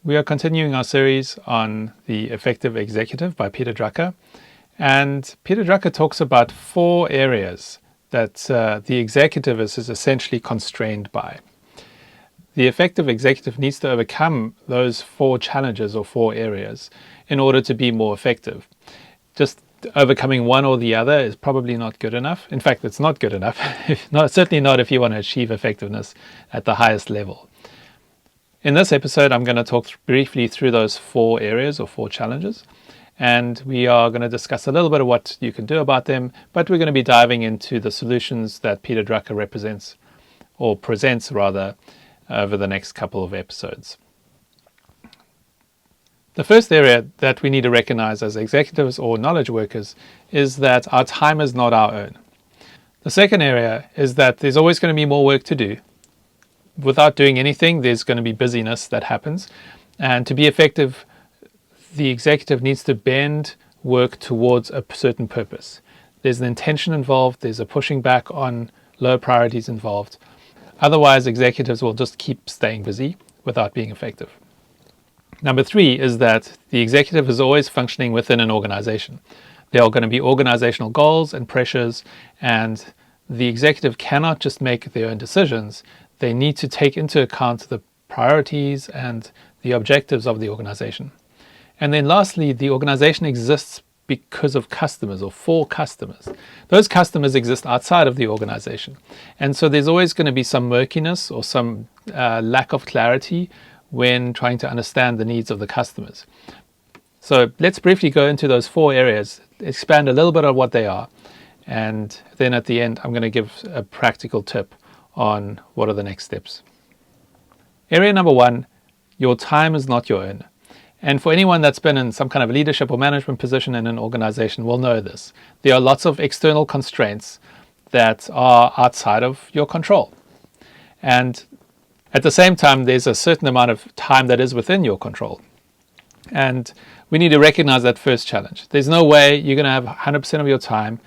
We are continuing our series on The Effective Executive by Peter Drucker. And Peter Drucker talks about 4 areas that the executive is essentially constrained by. The effective executive needs to overcome those 4 challenges or 4 areas in order to be more effective. Just overcoming one or the other is probably not good enough. In fact, it's not good enough. Certainly not if you want to achieve effectiveness at the highest level. In this episode, I'm going to talk briefly through those 4 areas or 4 challenges. And we are going to discuss a little bit of what you can do about them, but we're going to be diving into the solutions that Peter Drucker presents over the next couple of episodes. The first area that we need to recognize as executives or knowledge workers is that our time is not our own. The second area is that there's always going to be more work to do. Without doing anything, there's going to be busyness that happens. And to be effective, the executive needs to bend work towards a certain purpose. There's an intention involved, there's a pushing back on low priorities involved. Otherwise, executives will just keep staying busy without being effective. Number 3 is that the executive is always functioning within an organization. There are going to be organizational goals and pressures, and the executive cannot just make their own decisions. They need to take into account the priorities and the objectives of the organization. And then lastly, the organization exists because of customers or for customers. Those customers exist outside of the organization. And so there's always going to be some murkiness or some lack of clarity when trying to understand the needs of the customers. So let's briefly go into those 4 areas, expand a little bit on what they are, and then at the end I'm going to give a practical tip on what are the next steps. Area number 1, your time is not your own. And for anyone that's been in some kind of leadership or management position in an organization will know this. There are lots of external constraints that are outside of your control. And at the same time, there's a certain amount of time that is within your control. And we need to recognize that first challenge. There's no way you're going to have 100% of your time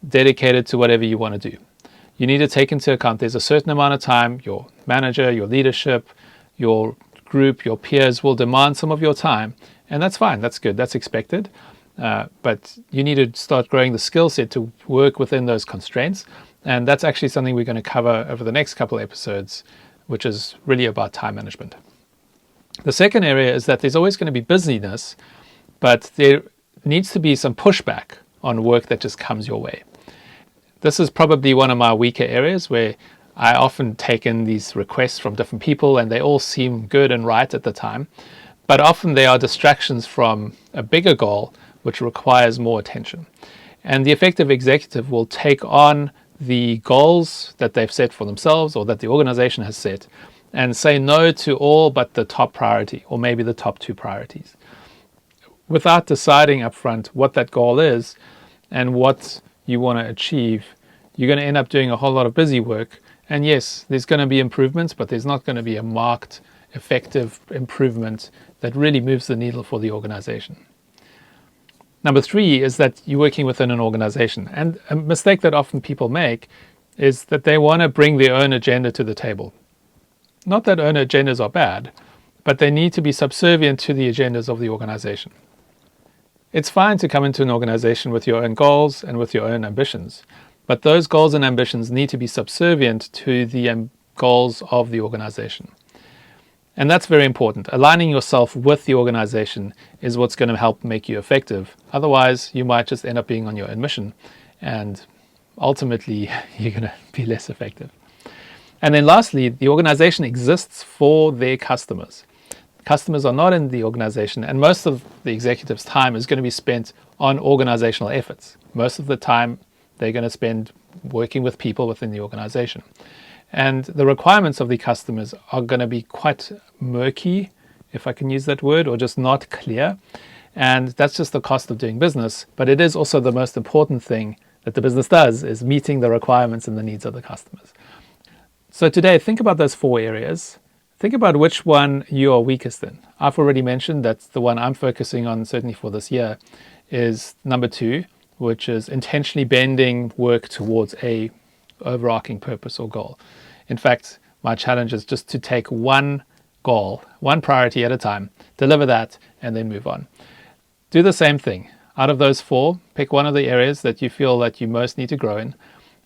dedicated to whatever you want to do. You need to take into account there's a certain amount of time your manager, your leadership, your group, your peers will demand some of your time. And that's fine. That's good. That's expected. But you need to start growing the skill set to work within those constraints. And that's actually something we're going to cover over the next couple of episodes, which is really about time management. The second area is that there's always going to be busyness, but there needs to be some pushback on work that just comes your way. This is probably one of my weaker areas where I often take in these requests from different people and they all seem good and right at the time, but often they are distractions from a bigger goal which requires more attention. And the effective executive will take on the goals that they've set for themselves or that the organization has set and say no to all but the top priority or maybe the top 2 priorities. Without deciding upfront what that goal is and what you want to achieve, you're going to end up doing a whole lot of busy work. And yes, there's going to be improvements, but there's not going to be a marked, effective improvement that really moves the needle for the organization. Number 3 is that you're working within an organization. And a mistake that often people make is that they want to bring their own agenda to the table. Not that own agendas are bad, but they need to be subservient to the agendas of the organization. It's fine to come into an organization with your own goals and with your own ambitions, but those goals and ambitions need to be subservient to the goals of the organization. And that's very important. Aligning yourself with the organization is what's going to help make you effective. Otherwise, you might just end up being on your own mission, and ultimately, you're going to be less effective. And then lastly, the organization exists for their customers. Customers are not in the organization, and most of the executive's time is going to be spent on organizational efforts. Most of the time, they're going to spend working with people within the organization. And the requirements of the customers are going to be quite murky, if I can use that word, or just not clear. And that's just the cost of doing business. But it is also the most important thing that the business does, is meeting the requirements and the needs of the customers. So today, think about those 4 areas. Think about which one you are weakest in. I've already mentioned that the one I'm focusing on, certainly for this year, is number 2, which is intentionally bending work towards a overarching purpose or goal. In fact, my challenge is just to take one goal, one priority at a time, deliver that, and then move on. Do the same thing. Out of those 4, pick one of the areas that you feel that you most need to grow in,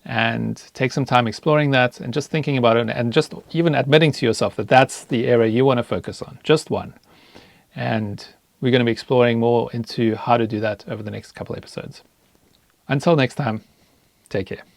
and take some time exploring that and just thinking about it, and just even admitting to yourself that that's the area you want to focus on, just one. And we're going to be exploring more into how to do that over the next couple episodes. Until next time, take care.